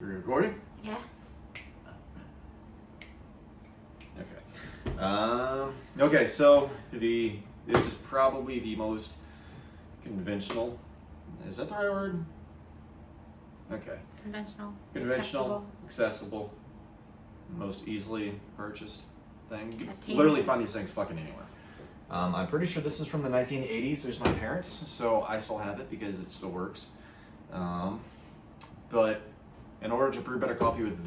You're recording? Yeah. Okay. Okay, so this is probably the most conventional. Is that the right word? Okay. Conventional. Accessible, most easily purchased thing. You can Attainable. literally find these things fucking anywhere. I'm pretty sure this is from the 1980s. There's my parents, so I still have it because it still works. But in order to brew better coffee with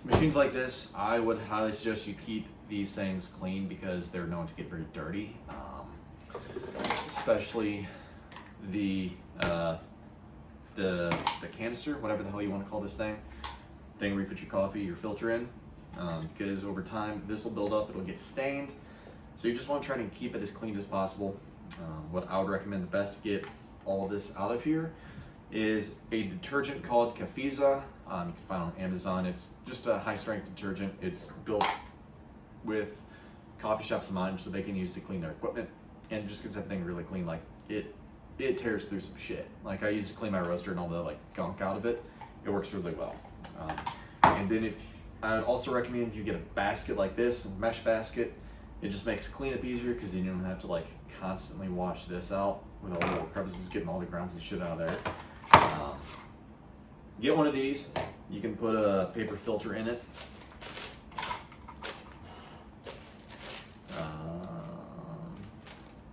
machines like this, I would highly suggest you keep these things clean because they're known to get very dirty. Especially the canister, whatever the hell you want to call this thing where you put your coffee, your filter in, because over time this will build up, it'll get stained. So you just want to try to keep it as clean as possible. What I would recommend the best to get all of this out of here is a detergent called Cafiza. You can find it on Amazon. It's just a high strength detergent. It's built with coffee shops in mind so they can use to clean their equipment, and it just gets everything really clean. Like it tears through some shit. Like I used to clean my roaster and all the like gunk out of it. It works really well. And then I would also recommend you get a basket like this, a mesh basket. It just makes cleanup easier because you don't have to like constantly wash this out with all the little crevices, getting all the grounds and shit out of there. Get one of these. You can put a paper filter in it.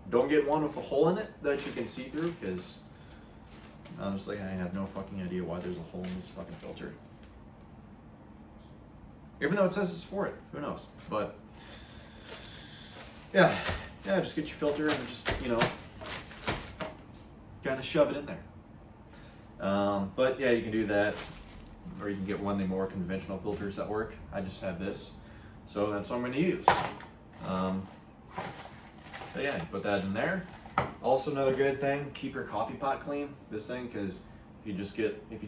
Don't get one with a hole in it that you can see through, because honestly I have no fucking idea why there's a hole in this fucking filter. Even though it says it's for it, who knows? But yeah, just get your filter and just, kind of shove it in there. But yeah, you can do that, or you can get one of the more conventional filters that work. I just have this, so that's what I'm going to use. But yeah, you put that in there. Also, another good thing: keep your coffee pot clean. This thing, because if you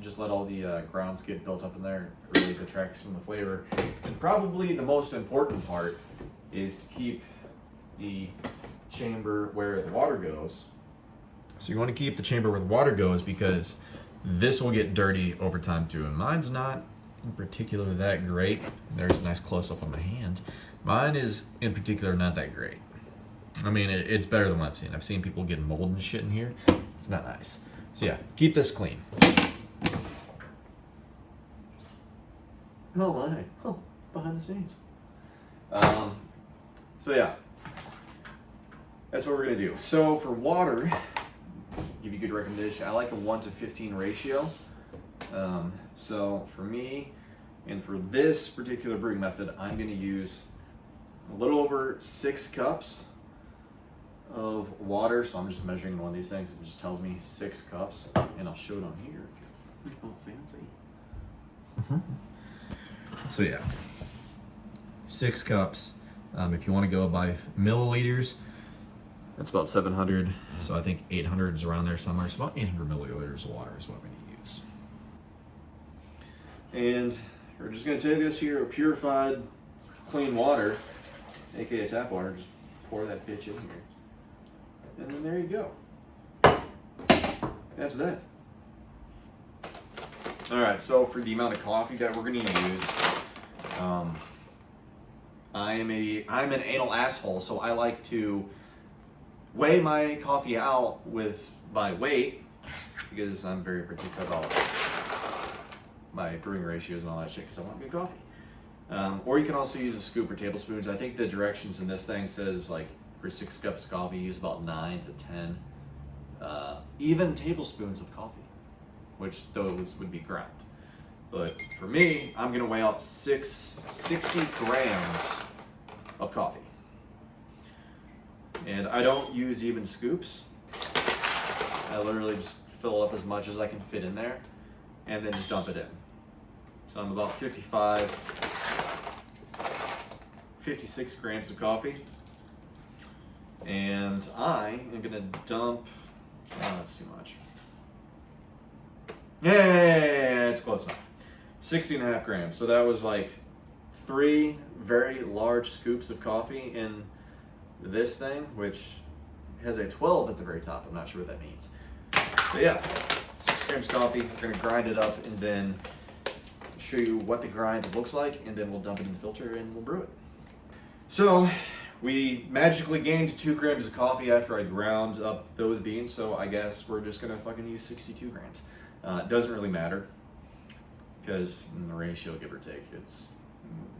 just let all the grounds get built up in there, it really detracts from the flavor. And probably the most important part is to keep the chamber where the water goes. So you want to keep the chamber where the water goes because this will get dirty over time too. And mine's not in particular that great. There's a nice close up on my hand. Mine is in particular not that great. I mean, it's better than what I've seen. I've seen people get mold and shit in here. It's not nice. So yeah, keep this clean. Oh my, behind the scenes. So yeah, that's what we're gonna do. So for water, give you a good recommendation. I like a 1:15 ratio. So for me, and for this particular brewing method, I'm gonna use a little over 6 cups of water. So I'm just measuring one of these things. It just tells me 6 cups, and I'll show it on here because it's all fancy. So yeah, 6 cups. If you want to go by milliliters, that's about 700. So I think 800 is around there somewhere. So about 800 milliliters of water is what I'm going to use. And we're just going to take this here, purified, clean water, aka tap water. Just pour that bitch in here. And then there you go. That's that. All right, so for the amount of coffee that we're gonna use, I'm an anal asshole, so I like to weigh my coffee out by weight because I'm very particular about my brewing ratios and all that shit because I want good coffee. Or you can also use a scoop or tablespoons. I think the directions in this thing says like for 6 cups of coffee, use about 9 to 10 even tablespoons of coffee, which those would be ground. But for me, I'm gonna weigh out 60 grams of coffee. And I don't use even scoops. I literally just fill up as much as I can fit in there and then just dump it in. So I'm about 56 grams of coffee. And I am gonna dump, that's too much. Yeah, it's close enough. 60.5 grams. So that was like 3 very large scoops of coffee in this thing, which has a 12 at the very top. I'm not sure what that means. But yeah, 6 grams coffee. We're gonna grind it up and then show you what the grind looks like, and then we'll dump it in the filter and we'll brew it. So we magically gained 2 grams of coffee after I ground up those beans, so I guess we're just gonna fucking use 62 grams. It doesn't really matter because in the ratio, give or take,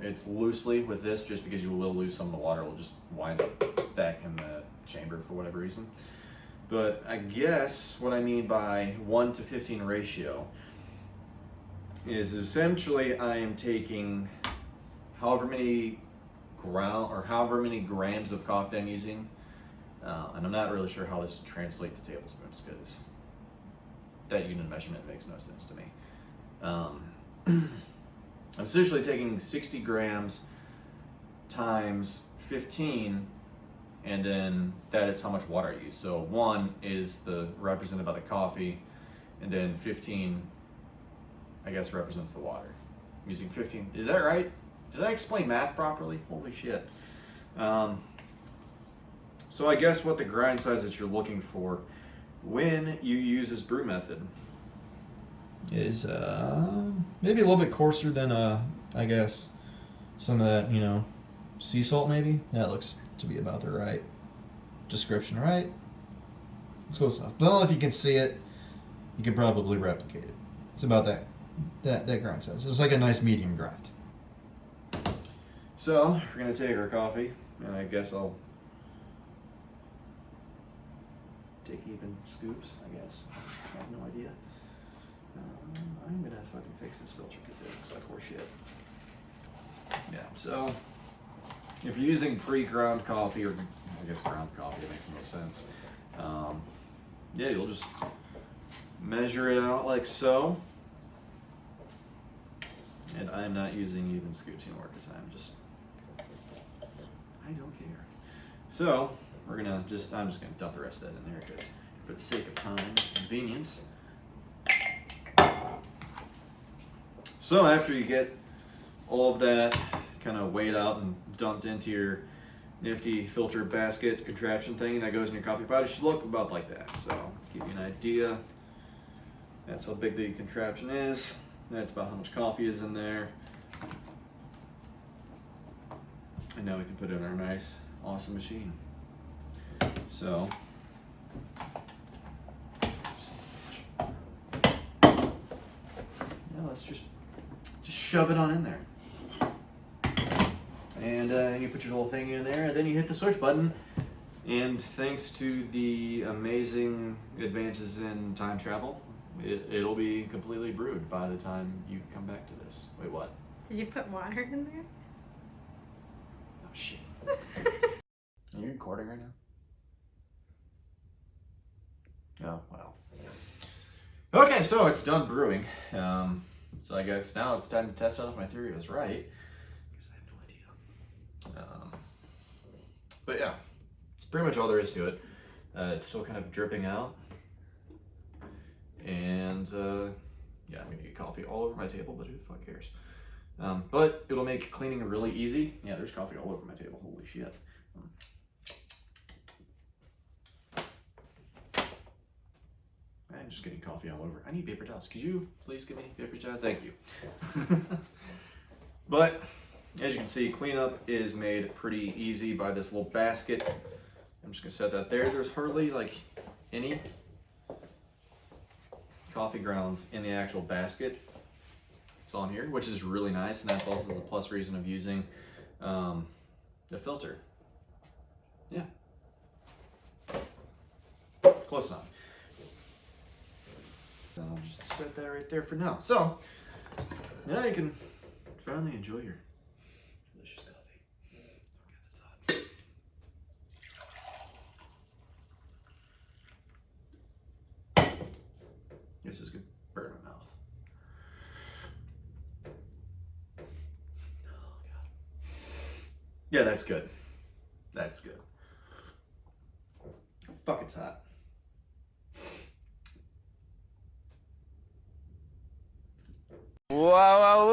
it's loosely with this, just because you will lose some of the water. It'll just wind up back in the chamber for whatever reason. But I guess what I mean by 1 to 15 ratio is essentially I am taking however many grams of coffee I'm using, and I'm not really sure how this translates to tablespoons because that unit of measurement makes no sense to me. I'm essentially taking 60 grams times 15, and then that is how much water I use. So 1 is represented by the coffee, and then 15, I guess, represents the water. I'm using 15. Is that right? Did I explain math properly? Holy shit. So I guess what the grind size that you're looking for when you use this brew method is maybe a little bit coarser than I guess some of that, sea salt maybe. That looks to be about the right description, right? It's close enough. But if you can see it, you can probably replicate it. It's about that grind size. It's like a nice medium grind. So we're gonna take our coffee, and I guess I'll take even scoops, I guess. I have no idea. I'm gonna fucking fix this filter because it looks like horse shit. Yeah, so if you're using pre-ground coffee, or I guess ground coffee, it makes the most sense. Yeah, you'll just measure it out like so. And I'm not using even scoops anymore because I don't care. So I'm just gonna dump the rest of that in there because for the sake of time and convenience. So after you get all of that kind of weighed out and dumped into your nifty filter basket contraption thing that goes in your coffee pot, it should look about like that. So let's give you an idea. That's how big the contraption is. That's about how much coffee is in there. And now we can put it in our nice, awesome machine. So, yeah, let's just shove it on in there. And you put your little thing in there, and then you hit the switch button. And thanks to the amazing advances in time travel, it'll be completely brewed by the time you come back to this. Wait, what? Did you put water in there? Oh, shit. Are you recording right now? Oh, well. Okay, so it's done brewing. So I guess now it's time to test out if my theory was right, because I have no idea. But yeah, it's pretty much all there is to it. It's still kind of dripping out. And yeah, I'm gonna get coffee all over my table, but who the fuck cares? But it'll make cleaning really easy. Yeah, there's coffee all over my table. Holy shit. I'm just getting coffee all over. I need paper towels. Could you please give me paper towel? Thank you. But as you can see, cleanup is made pretty easy by this little basket. I'm just gonna set that there. There's hardly like any coffee grounds in the actual basket. It's on here, which is really nice, and that's also the plus reason of using the filter. Yeah. Close enough. I'll just set that right there for now. So, now you can finally enjoy your delicious coffee. Okay, that's hot. This is good. Burn my mouth. Oh, God. Yeah, that's good. That's good. Fuck, it's hot. Wow, wow,